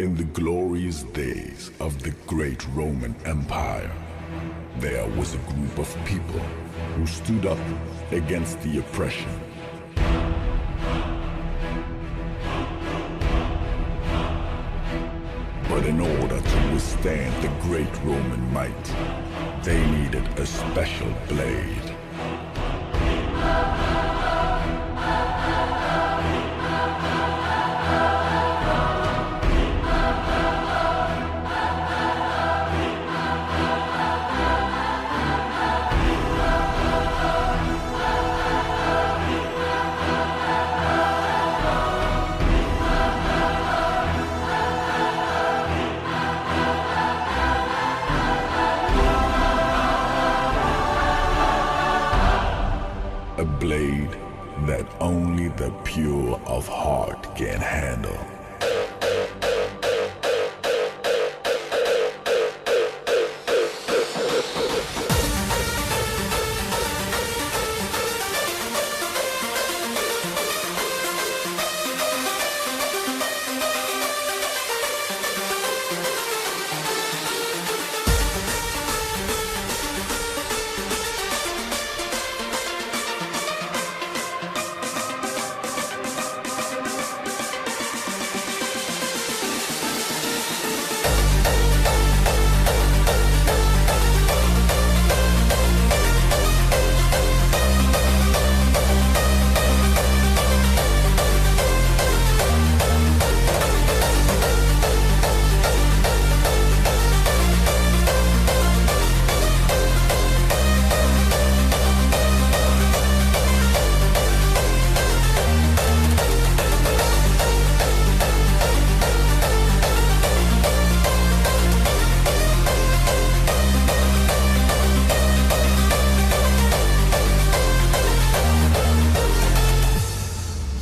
In the glorious days of the great Roman Empire, there was a group of people who stood up against the oppression. But in order to withstand the great Roman might, they needed a special blade. A blade that only the pure of heart can handle.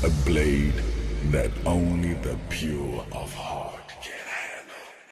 A blade that only the pure of heart